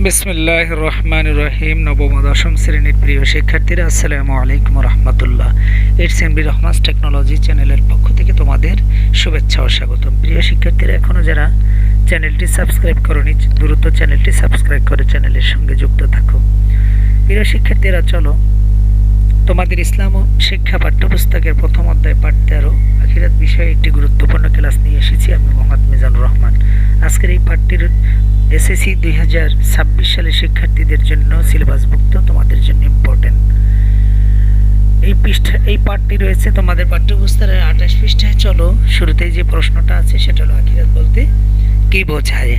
বিসমিল্লাহির রহমানির রহিম। নবম ও দশম শ্রেণীর প্রিয় শিক্ষার্থীরা, আসসালামু আলাইকুম রহমতুল্লাহ। এমবি রহমাস টেকনোলজি চ্যানেলের পক্ষ থেকে তোমাদের শুভেচ্ছা ও স্বাগতম। প্রিয় শিক্ষার্থীরা, এখনও যারা চ্যানেলটি সাবস্ক্রাইব করোনি, দ্রুত চ্যানেলটি সাবস্ক্রাইব করে চ্যানেলের সঙ্গে যুক্ত থাকো। প্রিয় শিক্ষার্থীরা, চলো তোমাদের ইসলাম ও শিক্ষা পাঠ্যপুস্তকের প্রথম অধ্যায় পাঠ 13 আখিরাত বিষয়ে একটি গুরুত্বপূর্ণ ক্লাস নিয়ে এসেছি। আমি মোহাম্মদ মিজানুর রহমান। আজকের এই পাঠটির এসএসসি 2026 সালের শিক্ষার্থীদের জন্য সিলেবাসভুক্ত, তোমাদের জন্য ইম্পর্টেন্ট। এই পাঠটি রয়েছে তোমাদের পাঠ্যপুস্তকের 28 পৃষ্ঠায়। চলো শুরুতেই যে প্রশ্নটা আছে সেটা হলো, আখিরাত বলতে কি বোঝায়?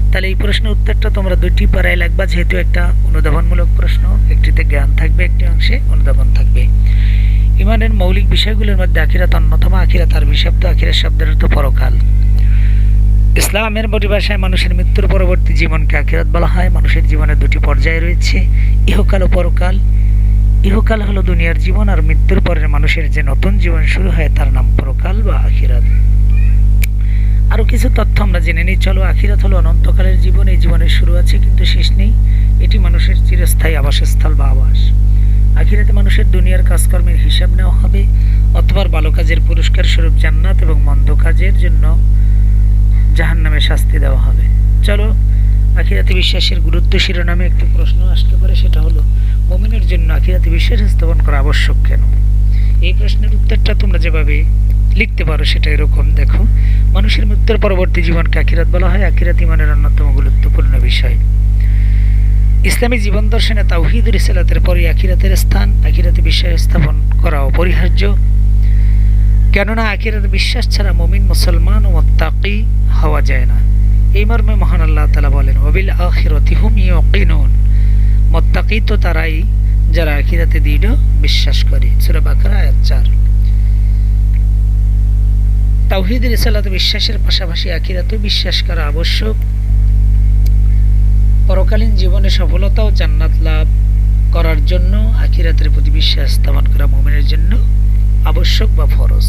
তাহলে এই প্রশ্নের উত্তরটা তোমরা দুটি পারায় লাগবা, যেহেতু একটা অনুধাবনমূলক প্রশ্ন, একটিতে জ্ঞান থাকবে, একটি অংশে অনুধাবন থাকবে। ইমানের মৌলিক বিষয়গুলোর মধ্যে আখিরাত অন্যতম। আখিরাত আরবি শব্দ, আখিরাত শব্দের অর্থ পরকাল। ইসলামের পরিভাষায় মানুষের মৃত্যুর পরবর্তী জীবনকে আখিরাত বলা হয়। মানুষের জীবনে দুটি পর্যায় রয়েছে, ইহকাল ও পরকাল। ইহকাল হলো দুনিয়ার জীবন, আর মৃত্যুর পরের মানুষের যে নতুন জীবন শুরু হয় তার নাম পরকাল বা আখিরাত। আরও কিছু তথ্য আমরা জেনে নিই। চলো, আখিরাত হলো অনন্তকালের জীবন। এই জীবনের শুরু আছে কিন্তু শেষ নেই। এটি মানুষের চিরস্থায়ী আবাসস্থল বা আবাস। আখিরাতে মানুষের দুনিয়ার কাজকর্মের হিসাব নেওয়া হবে, অথবা ভালো কাজের পুরস্কার স্বরূপ জান্নাত এবং মন্দ কাজের জন্য জাহান্নামে শাস্তি দেওয়া হবে। চলো, আখিরাতে বিশ্বাসের গুরুত্ব শিরোনামে একটি প্রশ্ন আসতে পারে, সেটা হলো, মুমিনের জন্য আখিরাতে বিশ্বাস স্থাপন করা আবশ্যক কেন? এই প্রশ্নের উত্তরটা তোমরা যেভাবে লিখতে পারো সেটা এরকম। দেখো, মানুষের মৃত্যুর পরবর্তী জীবনকে আখিরাত বলা হয়। আখিরাত ইমানের অন্যতম গুরুত্বপূর্ণ বিষয়। ইসলামী জীবন দর্শনে তাওহীদ ও রিসালাতের পরই আখিরাতের স্থান। আখিরাতে বিশ্বাস স্থাপন করা অপরিহার্য, কেননা আখিরাতে বিশ্বাস ছাড়া মুমিন, মুসলমান ও মুত্তাকি হওয়া যায় না। এই মর্মে মহান আল্লাহ তাআলা বলেন, ওয়াবিল আখিরাতি হুম ইউকিনুন। মুত্তাকি তো তারাই যারা আখিরাতে দৃঢ় বিশ্বাস করে। সূরা বাকারা আয়াত 4। তাওহীদ রিসালাতে বিশ্বাসের পাশাপাশি আখিরাতেও বিশ্বাস করা আবশ্যক। পরকালীন জীবনে সফলতা ও জান্নাত লাভ করার জন্য আখিরাতের প্রতি বিশ্বাস স্থাপন করা মুমিনের জন্য আবশ্যক বা ফরজ।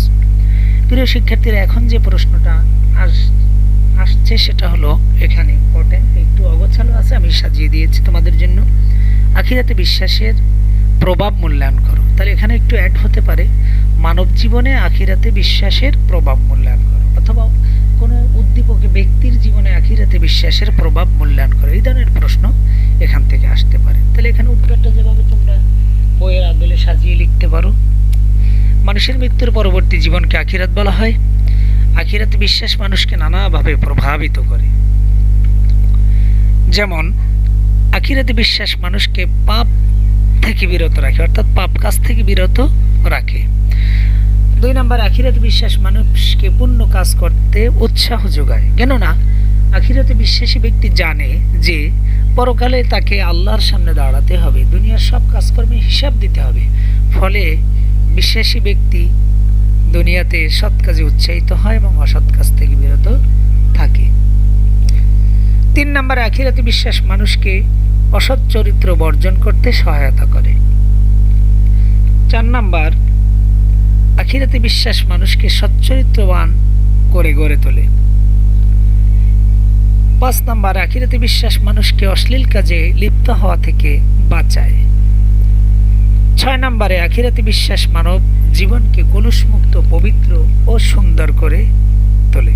প্রিয় শিক্ষার্থীরা, এখন যে প্রশ্নটা আসছে সেটা হলো এখানে ইম্পর্টেন্ট, একটু অগোছালো আছে, আমি সাজিয়ে দিয়েছি তোমাদের জন্য। আখিরাতে বিশ্বাসের প্রভাব মূল্যায়ন করো। তাহলে এখানে একটু অ্যাড হতে পারে, মানব জীবনে আখিরাতে বিশ্বাসের প্রভাব মূল্যায়ন করো, অথবা কোনো উদ্দীপকে ব্যক্তির জীবনে আখিরাতে বিশ্বাসের প্রভাব মূল্যায়ন করো। এই ধরনের প্রশ্ন এখান থেকে আসতে পারে। তাহলে এখানে উত্তরটা যেভাবে তোমরা বইয়ের আদলে সাজিয়ে লিখতে পারো। মানুষের মৃত্যুর পরবর্তী জীবনকে আখিরাত বলা হয়। আখিরাতে বিশ্বাস মানুষকে নানাভাবে প্রভাবিত করে। যেমন, আখিরাতে বিশ্বাস মানুষকে পাপ থেকে বিরত রাখে, অর্থাৎ পাপ কাজ থেকে বিরত রাখে। 2 নম্বর, আখিরাতে বিশ্বাস মানুষকে পুণ্য কাজ করতে উৎসাহ যোগায়, কেননা আখিরাতে বিশ্বাসী ব্যক্তি জানে যে পরকালে তাকে আল্লাহর সামনে দাঁড়াতে হবে, দুনিয়ার সব কাজকর্মে হিসাব দিতে হবে। ফলে বিশ্বাসী ব্যক্তি দুনিয়াতে সৎ কাজে উৎসাহিত হয় এবং অসৎ কাজ থেকে বিরত থাকে। 3 নম্বর, আখিরাতে বিশ্বাস মানুষকে অসৎ চরিত্র বর্জন করতে সহায়তা করে। 4 নম্বর, আখিরাতে বিশ্বাস মানুষকে সচ্চরিত্রবান করে গড়ে তোলে। 5 নম্বর, আখিরাতে বিশ্বাস মানুষকে অশ্লীল কাজে লিপ্ত হওয়া থেকে বাঁচায়। 6 নম্বরে, আখিরাতে বিশ্বাস মানব জীবনকে কলুষমুক্ত, পবিত্র ও সুন্দর করে তোলে।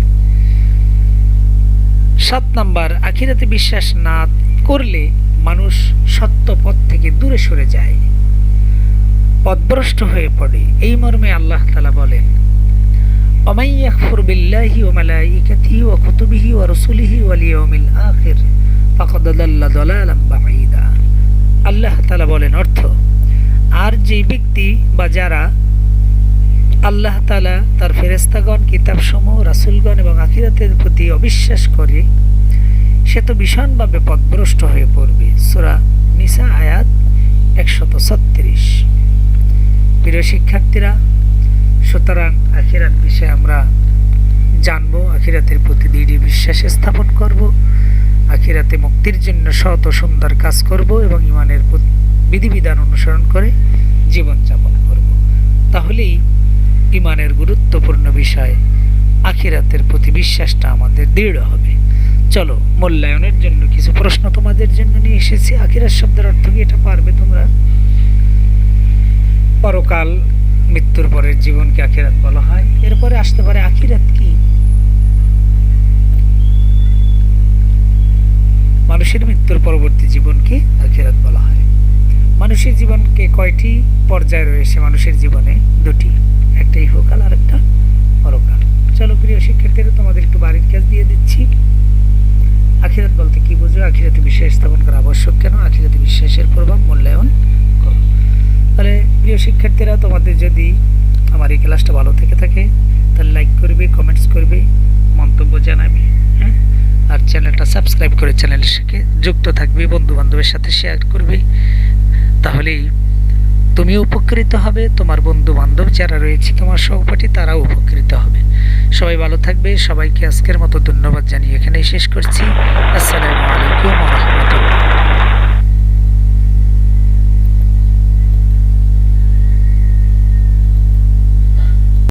7 নম্বর, আখিরাতে বিশ্বাস না করলে মানুষ সত্য পথ থেকে দূরে সরে যায়, পথভ্রষ্ট হয়ে পড়ে। এই মর্মে আল্লাহ তাআলা বলেন, ওয়ামান ইয়াকফুর বিল্লাহি ওয়া মালাইকাতিহি ওয়া কুতুবিহি ওয়া রাসূলিহি ওয়াল ইয়াউমিল আখির ফাকাদ দাল্লা দালালান বাঈদা। আল্লাহ তাআলা বলেন, অর্থ, আর যে ব্যক্তি বা যারা আল্লাহ তাআলা, তার ফেরেশতাগণ, কিতাবসমূহ, রাসূলগণ এবং আখিরাতের প্রতি অবিশ্বাস করে, সে তো ভীষণভাবে পথভ্রষ্ট হয়ে পড়বে। সূরা নিসা আয়াত 136। প্রিয় শিক্ষার্থীরা, সুতরাং আখিরাত বিষয়ে আমরা জানবো, আখিরাতের প্রতি দৃঢ় বিশ্বাস স্থাপন করব, আখিরাতে মুক্তির জন্য সৎ ও সুন্দর কাজ করব এবং ইমানের বিধিবিধান অনুসরণ করে জীবনযাপন করব। তাহলেই ইমানের গুরুত্বপূর্ণ বিষয় আখিরাতের প্রতি বিশ্বাসটা আমাদের দৃঢ় হবে। চলো মূল্যায়নের জন্য কিছু প্রশ্ন তোমাদের জন্য নিয়ে এসেছি। আখিরাত শব্দের অর্থ কি এটা পারবে তোমরা? পরকাল, মৃত্যুর পরের জীবনকে আখিরাত বলা হয়। এরপরে আসতে পারে আখিরাত কি? মানুষের মৃত্যুর পরবর্তী জীবনকে আখিরাত বলা হয়। মানুষের জীবনকে কয়টি পর্যায় রয়েছে? মানুষের জীবনে দুটি, একটা ইহকাল আর একটা পরকাল। চলো প্রিয় শিক্ষার্থীরা, তোমাদের একটু বাড়ির কাজ দিয়ে দিচ্ছি। আখিরাত বলতে কি বুঝো? আখিরাতে বিশ্বাস স্থাপন করা আবশ্যক কেন? আখিরাতে বিশ্বাসের প্রভাব মূল্যায়ন করো। তাহলে প্রিয় শিক্ষার্থীরা, তোমাদের যদি আমার এই ক্লাসটা ভালো থেকে থাকে তাহলে লাইক করবে, কমেন্টস করবে, মন্তব্য জানাবে, হ্যাঁ। আর চ্যানেলটা সাবস্ক্রাইব করে চ্যানেলের সাথে যুক্ত থাকবে, বন্ধু বান্ধবের সাথে শেয়ার করবে। তাহলেই তুমি উপকৃত হবে, তোমার বন্ধু বান্ধব যারা রয়েছে, তোমার সহপাঠী, তারাও উপকৃত হবে। সবাই ভালো থাকবে। সবাইকে আজকের মতো ধন্যবাদ জানিয়ে এখানেই শেষ করছি। আসসালামু আলাইকুম।